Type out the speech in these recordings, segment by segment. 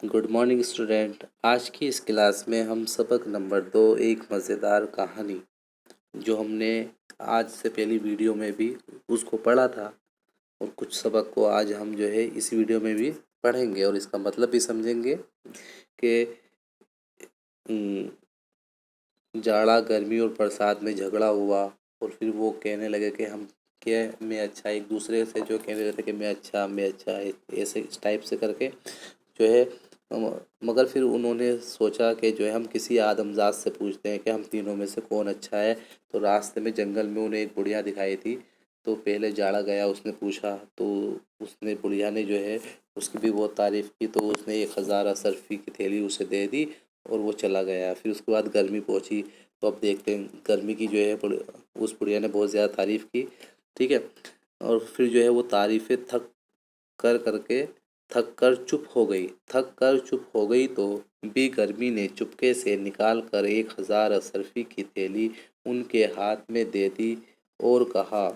Good morning student. आज की इस क्लास में हम सबक नंबर 2 एक मज़ेदार कहानी जो हमने आज से पहली वीडियो में भी उसको पढ़ा था, और कुछ सबक को आज हम जो है इस वीडियो में भी पढ़ेंगे और इसका मतलब भी समझेंगे कि जाड़ा गर्मी और बरसात में झगड़ा हुआ और फिर वो कहने लगे कि हम क्या मैं अच्छा, एक दूसरे से जो कहने लगे थे कि मैं अच्छा ऐसे इस टाइप से करके जो है मगर फिर उन्होंने सोचा कि जो है हम किसी आदमजात से पूछते हैं कि हम तीनों में से कौन अच्छा है। तो रास्ते में जंगल में उन्हें एक बुढ़िया दिखाई थी। तो पहले जाड़ा गया, उसने पूछा, तो उसने बुढ़िया ने जो है उसकी भी बहुत तारीफ़ की। तो उसने 1000 असरफी की थैली उसे दे दी और वो चला गया। फिर उसके बाद गर्मी पहुंची। तो अब देखते हैं गर्मी की जो है उस बुढ़िया ने बहुत ज़्यादा तारीफ़ की, ठीक है। और फिर जो है वो तारीफ़ें थक कर चुप हो गई तो भी गर्मी ने चुपके से निकाल कर 1000 असरफी की थैली उनके हाथ में दे दी और कहा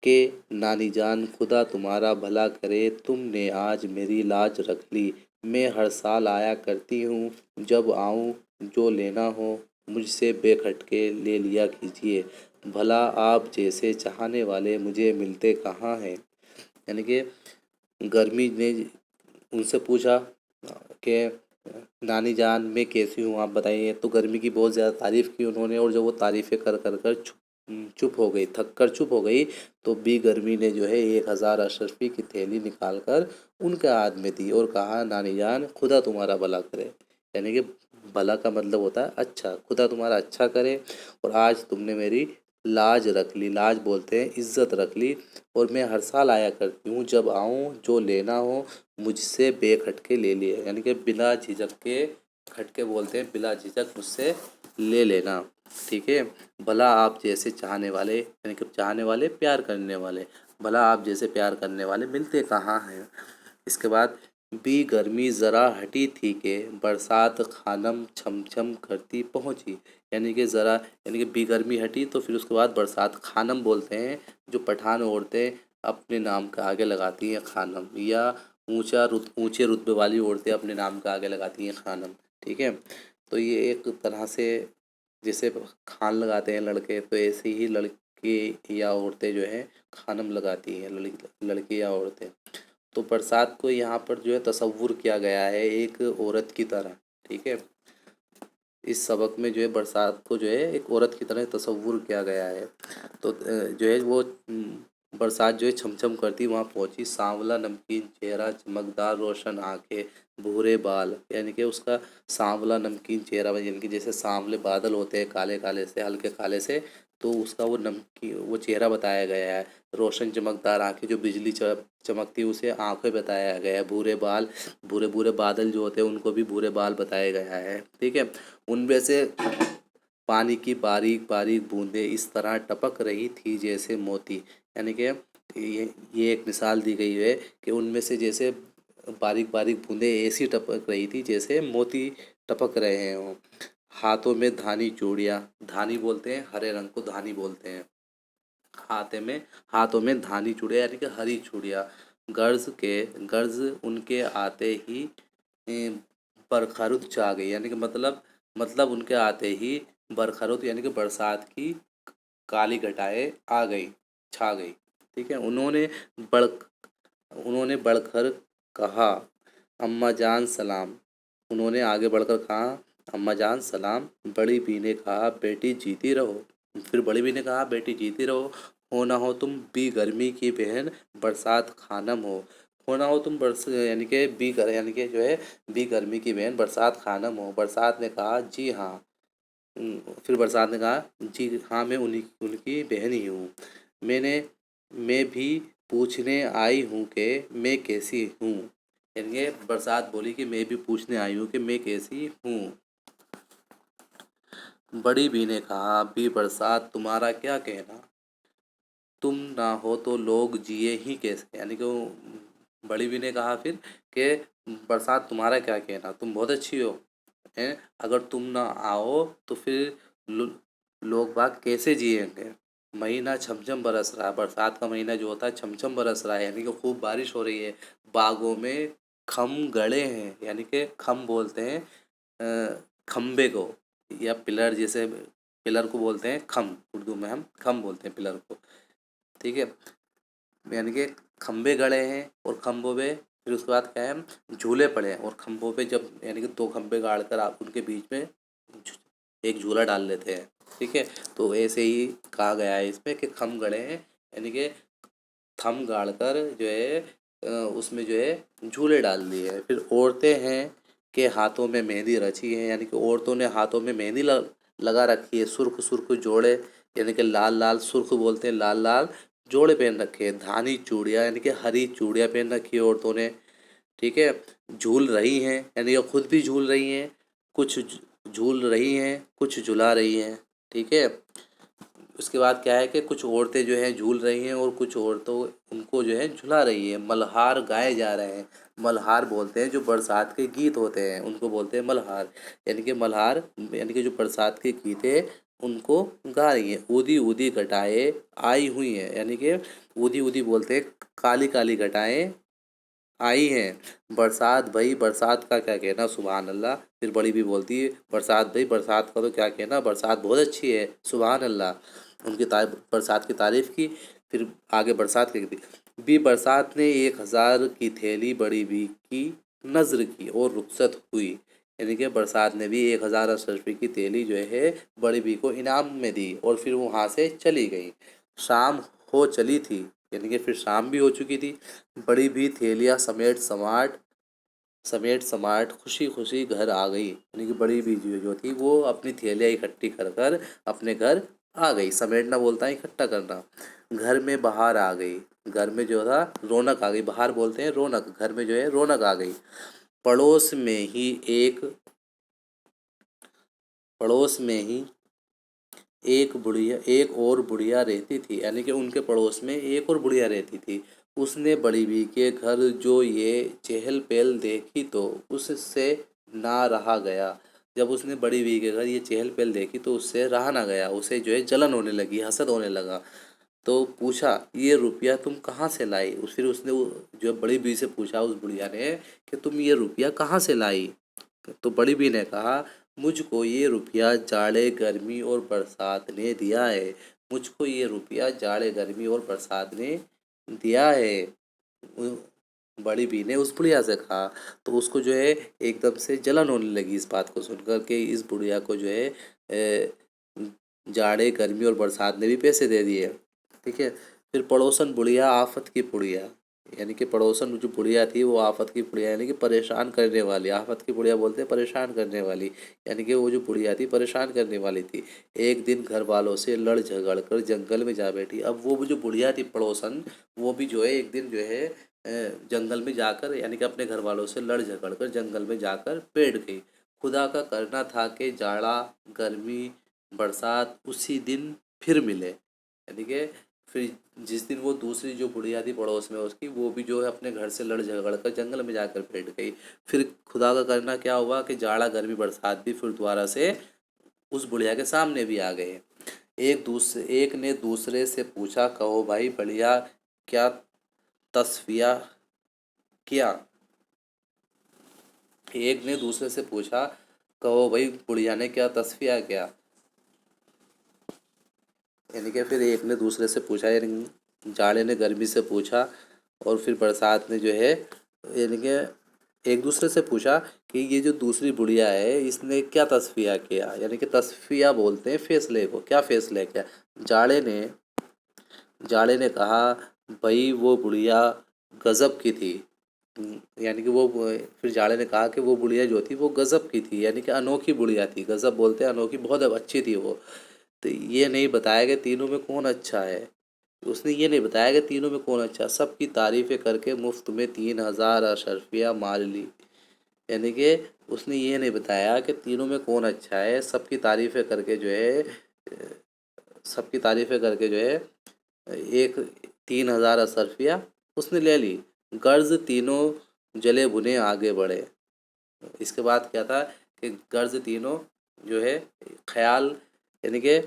कि नानी जान, खुदा तुम्हारा भला करे, तुमने आज मेरी लाज रख ली। मैं हर साल आया करती हूँ, जब आऊँ जो लेना हो मुझसे बेखटके ले लिया कीजिए। भला आप जैसे चाहने वाले मुझे मिलते कहाँ हैं। यानी कि गर्मी ने उनसे पूछा कि नानी जान मैं कैसी हूँ, आप बताइए। तो गर्मी की बहुत ज़्यादा तारीफ़ की उन्होंने, और जब वो तारीफ़ें कर कर कर चुप हो गई, थक कर चुप हो गई, तो भी गर्मी ने जो है 1000 अशरफी की थैली निकाल कर उनके हाथ में दी और कहा, नानी जान, खुदा तुम्हारा भला करे। यानी कि भला का मतलब होता है अच्छा, खुदा तुम्हारा अच्छा करे। और आज तुमने मेरी लाज रख ली, लाज बोलते हैं इज्जत रख ली, और मैं हर साल आया करती हूँ, जब आऊँ जो लेना हो मुझसे बेखटके ले लिए। यानी कि बिना झिझक के, खटके बोलते हैं बिना झिझक मुझसे ले लेना, ठीक है। भला आप जैसे चाहने वाले, यानी कि चाहने वाले प्यार करने वाले, भला आप जैसे प्यार करने वाले मिलते कहाँ हैं। इसके बाद भी गर्मी ज़रा हटी थी कि बरसात खानम छम छम करती पहुंची। यानी कि ज़रा, यानी कि भी गर्मी हटी तो फिर उसके बाद बरसात, खानम बोलते हैं जो पठान औरतें अपने नाम के आगे लगाती हैं खानम, या ऊंचे रुतबे वाली औरतें अपने नाम के आगे लगाती हैं खानम, ठीक है। तो ये एक तरह से जैसे खान लगाते हैं लड़के, तो ऐसे ही लड़की या औरतें जो हैं खानम लगाती हैं, लड़की या औरतें। तो बरसात को यहाँ पर जो है तसव्वुर किया गया है एक औरत की तरह, ठीक है। इस सबक में जो है बरसात को जो है एक औरत की तरह तसव्वुर किया गया है। तो जो है वो बरसात जो है छमछम करती वहाँ पहुँची, सांवला नमकीन चेहरा, चमकदार रोशन आंखें, भूरे बाल। यानी कि उसका सांवला नमकीन चेहरा, यानी कि जैसे सांवले बादल होते हैं काले काले से, हल्के काले से, तो उसका वो चेहरा बताया गया है। रोशन चमकदार आंखें, जो बिजली चमकती उसे आंखें बताया गया है। भूरे बाल, भूरे भूरे बादल जो होते हैं उनको भी भूरे बाल बताया गया है, ठीक है। उनमें से पानी की बारीक बारीक बूंदें इस तरह टपक रही थी जैसे मोती। यानी कि ये एक मिसाल दी गई है कि उनमें से जैसे बारीक बारीक बूंदें ऐसी टपक रही थी जैसे मोती टपक रहे हों। हाथों में धानी चूड़ियाँ, धानी बोलते हैं हरे रंग को, धानी बोलते हैं। हाथों में धानी चूड़ियाँ यानी कि हरी चूड़ियाँ। गर्ज उनके आते ही बरखरुद छा गई। यानी कि मतलब उनके आते ही बरखरुद यानी कि बरसात की काली घटाएं आ गई, छा गई, ठीक है। बढ़ उन्होंने बढ़कर कहा, अम्मा जान सलाम। उन्होंने आगे बढ़कर कहा, अम्मा जान सलाम। बड़ी बी ने कहा, बेटी जीती रहो। फिर बड़ी बी ने कहा, बेटी जीती रहो। हो ना हो तुम भी गर्मी की बहन बरसात खानम हो ना हो तुम बरस यानी कि यानी कि जो है भी गर्मी की बहन बरसात खानम हो। बरसात ने कहा, जी हाँ। फिर बरसात ने कहा, जी हाँ, मैं उन्हीं उनकी बहन ही हूँ। मैं भी पूछने आई हूँ कि मैं कैसी हूँ। यानी कि बरसात बोली कि मैं भी पूछने आई हूँ कि मैं कैसी हूँ। बड़ी बी ने कहा, भी बरसात तुम्हारा क्या कहना, तुम ना हो तो लोग जिए ही कैसे। यानी कि बड़ी बी ने कहा फिर कि बरसात तुम्हारा क्या कहना, तुम बहुत अच्छी हो, हैं, अगर तुम ना आओ तो फिर लोग बाग कैसे जिएंगे। महीना छमछम बरस रहा है, बरसात का महीना जो होता है छमछम बरस रहा है, यानी कि खूब बारिश हो रही है। बागों में खम गड़े हैं, यानी कि खम बोलते हैं खम्बे को, या पिलर, जैसे पिलर को बोलते हैं खम, उर्दू में हम खम बोलते हैं पिलर को, ठीक है। यानी कि खम्बे गड़े हैं और खम्भों पे, फिर उसके बाद क्या है, झूले पड़े हैं, और खम्भों पे जब यानी कि दो खम्बे गाड़ कर आप उनके बीच में एक झूला डाल लेते हैं, ठीक है। तो ऐसे ही कहा गया है इसमें कि खम गड़े हैं, यानी कि थम गाड़ कर जो है उसमें जो है झूले डाल दिए हैं। फिर औरतें हैं के हाथों में मेहंदी रची है, यानी कि औरतों ने हाथों में मेहंदी लगा रखी है, सुर्ख सुर्ख जोड़े, यानी कि लाल लाल, सुर्ख बोलते हैं लाल लाल जोड़े पहन रखे हैं। धानी चूड़ियाँ, यानी कि हरी चूड़ियाँ पहन रखी है औरतों ने, ठीक है। झूल रही हैं, यानी कि खुद भी झूल रही हैं, कुछ झूल रही हैं, कुछ झुला रही हैं, ठीक है। उसके बाद क्या है कि कुछ औरतें जो हैं झूल रही हैं और कुछ औरतों उनको जो है झुला रही हैं। मल्हार गाए जा रहे हैं, मल्हार बोलते हैं जो बरसात के गीत होते हैं उनको बोलते हैं मल्हार, यानी कि मल्हार यानी कि जो बरसात के गीत है उनको गा रही हैं। ऊदी ऊदी घटाएं आई हुई हैं, यानी कि ऊदी ऊदी बोलते हैं काली काली घटाएं आई हैं। बरसात भई, बरसात का क्या कहना, सुभान अल्लाह। फिर बड़ी भी बोलती है बरसात भई, बरसात का तो क्या कहना, बरसात बहुत अच्छी है, सुभान अल्लाह। उनकी बरसात की तारीफ़ की। फिर आगे बरसात की भी, बरसात ने 1,000 की थैली बड़ी भी की नज़र की और रुखसत हुई, यानी कि बरसात ने भी 1,000 अशरफी की थैली जो है बड़ी भी को इनाम में दी और फिर वो वहाँ से चली गई। शाम हो चली थी, यानी कि फिर शाम भी हो चुकी थी। बड़ी भी थैलियाँ समेट समाट खुशी खुशी घर आ गई, यानी कि बड़ी भी जो थी वो अपनी थैलियाँ इकट्ठी कर कर अपने घर आ गई। समेटना बोलता है इकट्ठा करना। घर में बाहर आ गई, घर में जो था रौनक आ गई, बाहर बोलते हैं रौनक, घर में जो है रौनक आ गई। पड़ोस में ही एक पड़ोस में ही एक और बुढ़िया रहती थी, यानी कि उनके पड़ोस में एक और बुढ़िया रहती थी। उसने बड़ी बी के घर जो ये चहल पहल देखी तो उससे ना रहा गया। जब उसने बड़ी बी के घर ये चहल पहल देखी तो उससे रहा ना गया, उसे जो है जलन होने लगी, हसद होने लगा। तो पूछा, ये रुपया तुम कहाँ से लाई? फिर उसने जो बड़ी बी से पूछा उस बुढ़िया ने कि तुम ये रुपया कहाँ से लाई? तो बड़ी बी ने कहा, मुझको ये रुपया जाड़े गर्मी और बरसात ने दिया है, मुझको ये रुपया जाड़े गर्मी और बरसात ने दिया है। बड़ी बी ने उस बुढ़िया से कहा। तो उसको जो है एकदम से जलन होने लगी इस बात को सुनकर के इस बुढ़िया को जो है जाड़े गर्मी और बरसात ने भी पैसे दे दिए, ठीक है। फिर पड़ोसन बुढ़िया आफत की पुड़िया, यानी कि पड़ोसन जो बुढ़िया थी वो आफत की बुढ़िया, यानी कि परेशान करने वाली। आफत की बुढ़िया बोलते हैं परेशान करने वाली, यानी कि वो जो बुढ़िया थी परेशान करने वाली थी। एक दिन घर वालों से लड़ झगड़ कर जंगल में जा बैठी। अब वो जो बुढ़िया थी पड़ोसन, वो भी जो है एक दिन जो है जंगल में जाकर, यानी कि अपने घर वालों से लड़ झगड़ कर जंगल में जाकर बैठ गई। खुदा का करना था कि जाड़ा गर्मी बरसात उसी दिन फिर मिले, यानी कि फिर जिस दिन वो दूसरी जो बुढ़िया थी पड़ोस में उसकी, वो भी जो है अपने घर से लड़ झगड़ कर जंगल में जाकर बैठ गई। फिर खुदा का करना क्या हुआ कि जाड़ा गर्मी बरसात भी फिर दोबारा से उस बुढ़िया के सामने भी आ गए। एक ने दूसरे से पूछा, कहो भाई बढ़िया क्या तस्फिया किया? एक ने दूसरे से पूछा, कहो भाई बुढ़िया ने क्या तस्फिया किया? यानी कि फिर एक ने दूसरे से पूछा, यानी जाड़े ने गर्मी से पूछा और फिर बरसात ने जो है यानी कि एक दूसरे से पूछा कि ये जो दूसरी बुढ़िया है इसने क्या तस्फिया किया, यानी कि तस्फिया बोलते हैं फैसले को, क्या फैसले किया? जाड़े ने जाड़े ने कहा, भाई वो बुढ़िया गजब की थी। यानी कि वो फिर जाड़े ने कहा कि वो बुढ़िया जो थी वो गजब की थी, यानी कि अनोखी बुढ़िया थी। गजब बोलते हैं अनोखी, बहुत अच्छी थी वो। तो ये नहीं बताया कि तीनों में कौन अच्छा है, उसने ये नहीं बताया कि तीनों में कौन अच्छा। सबकी तारीफ़ें करके मुफ्त में 3,000 अशरफियाँ मार ली, यानी कि उसने ये नहीं बताया कि तीनों में कौन अच्छा है। सबकी तारीफ़ें करके जो है एक 3,000 अशरफियाँ उसने ले ली। गर्ज तीनों जले भुने आगे बढ़े। इसके बाद क्या था कि गर्ज तीनों जो है ख्याल, यानी कि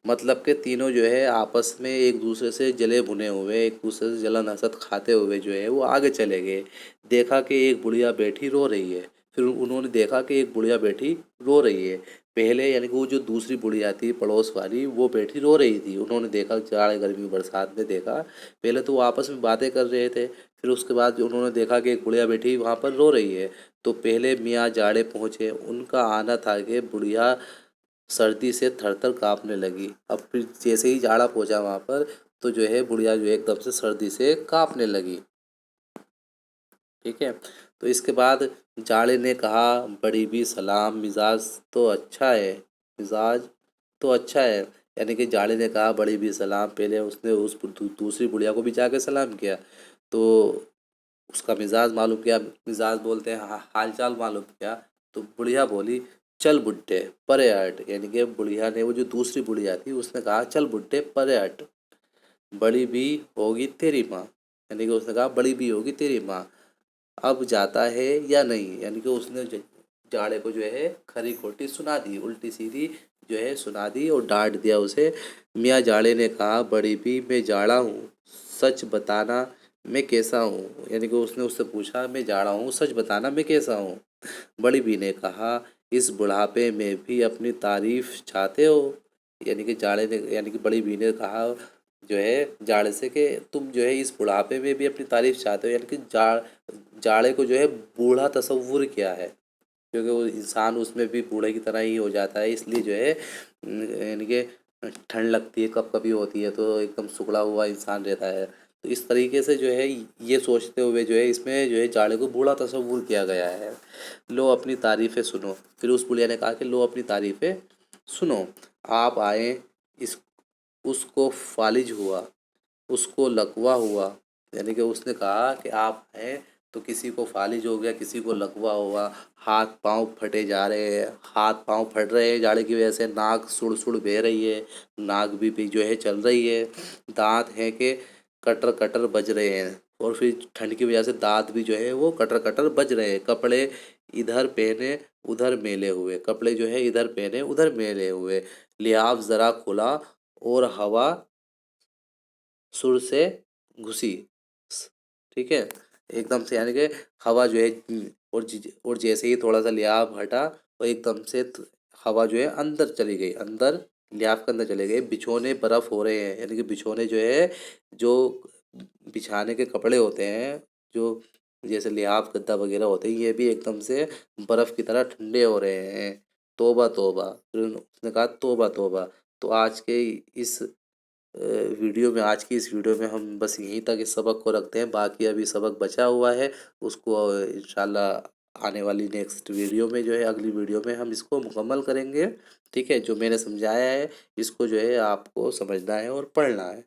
مطلب کہ تینوں جو ہے آپس میں ایک دوسرے سے جلے بھنے ہوئے، ایک دوسرے سے جلن حسد کھاتے ہوئے جو ہے وہ آگے چلے گئے۔ دیکھا کہ ایک بڑھیا بیٹھی رو رہی ہے، پھر انہوں نے دیکھا کہ ایک بڑھیا بیٹھی رو رہی ہے۔ پہلے یعنی کہ وہ جو دوسری بڑھیا تھی پڑوس والی، وہ بیٹھی رو رہی تھی، انہوں نے دیکھا جاڑ گرمی برسات میں دیکھا، پہلے تو وہ آپس میں باتیں کر رہے تھے، پھر اس کے بعد جو انہوں نے دیکھا کہ ایک بڑھیا بیٹھی وہاں پر رو رہی ہے، تو پہلے میاں جاڑے پہنچے، ان کا آنا تھا کہ بڑھیا سردی سے تھر تھر کانپنے لگی۔ اب پھر جیسے ہی جاڑا پہنچا وہاں پر تو جو ہے بڑھیا جو ہے ایک دم سے سردی سے کانپنے لگی، ٹھیک ہے۔ تو اس کے بعد جاڑے نے کہا بڑی بھی سلام، مزاج تو اچھا ہے، مزاج تو اچھا ہے، یعنی کہ جاڑے نے کہا بڑی بھی سلام، پہلے اس نے اس دوسری بڑھیا کو بھی جا کے سلام کیا، تو اس کا مزاج معلوم کیا، مزاج بولتے ہیں حال چال معلوم کیا، تو بڑھیا بولی چل بڈھے پرے ہٹ، یعنی کہ بڑھیا نے، وہ جو دوسری بڑھیا تھی اس نے کہا چل بڈھے پرے ہٹ، بڑی بھی ہوگی تیری ماں، یعنی کہ اس نے کہا بڑی بھی ہوگی تیری ماں، اب جاتا ہے یا نہیں، یعنی کہ اس نے جاڑے کو جو ہے کھری کھوٹی سنا دی، الٹی سیدھی جو ہے سنا دی اور ڈانٹ دیا اسے۔ میاں جاڑے نے کہا بڑی بھی میں جاڑا ہوں، سچ بتانا میں کیسا ہوں، یعنی کہ اس نے اس سے پوچھا میں جاڑا ہوں، سچ بتانا میں کیسا ہوں۔ بڑی بھی نے کہا اس بڑھاپے میں بھی اپنی تعریف چاہتے ہو، یعنی کہ جاڑے نے، یعنی کہ بڑی بھی نے کہا جو ہے جاڑے سے کہ تم جو ہے اس بڑھاپے میں بھی اپنی تعریف چاہتے ہو، یعنی کہ جاڑے کو جو ہے بوڑھا تصور کیا ہے، کیونکہ وہ انسان اس میں بھی بوڑھے کی طرح ہی ہو جاتا ہے، اس لیے جو ہے یعنی کہ ٹھنڈ لگتی ہے کب کبھی ہوتی ہے تو ایک دم سکڑا ہوا انسان رہتا ہے، تو اس طریقے سے جو ہے یہ سوچتے ہوئے جو ہے اس میں جو ہے جاڑے کو بوڑھا تصور کیا گیا ہے۔ لو اپنی تعریفیں سنو، پھر اس بڑھیا نے کہا کہ لو اپنی تعریفیں سنو، آپ آئے، اس کو فالج ہوا، اس کو لقوا ہوا، یعنی کہ اس نے کہا کہ آپ ہیں تو کسی کو فالج ہو گیا، کسی کو لقوا ہوا، ہاتھ پاؤں پھٹے جا رہے ہیں، ہاتھ پاؤں پھٹ رہے ہیں جاڑے کی وجہ سے، ناک سڑ سڑ بہہ رہی ہے، ناک بھی جو ہے چل رہی ہے، دانت ہیں کہ کٹر کٹر بج رہے ہیں، اور پھر ٹھنڈ کی وجہ سے دانت بھی جو ہے وہ کٹر کٹر بج رہے ہیں، کپڑے ادھر پہنے ادھر میلے ہوئے، کپڑے جو ہے ادھر پہنے ادھر میلے ہوئے، لحاف ذرا کھلا اور ہوا سر سے گھسی، ٹھیک ہے، ایک دم سے، یعنی کہ ہوا جو ہے اور جیسے ہی تھوڑا سا لحاف ہٹا اور ایک دم سے ہوا جو ہے اندر چلی گئی، اندر لحاف کے اندر چلے گئے، بچھونے برف ہو رہے ہیں، یعنی کہ بچھونے جو ہے جو بچھانے کے کپڑے ہوتے ہیں، جو جیسے لحاف گدا وغیرہ ہوتے ہیں، یہ بھی ایک دم سے برف کی طرح ٹھنڈے ہو رہے ہیں، توبہ توبہ، پھر اس نے کہا توبہ توبہ۔ تو آج کے اس ویڈیو میں، آج کی اس ویڈیو میں ہم بس یہیں تک اس سبق کو رکھتے ہیں، باقی ابھی سبق بچا ہوا ہے، اس کو انشاءاللہ آنے والی نیکسٹ ویڈیو میں جو ہے، اگلی ویڈیو میں ہم اس کو مکمل کریں گے، ٹھیک ہے، جو میں نے سمجھایا ہے اس کو جو ہے آپ کو سمجھنا ہے اور پڑھنا ہے۔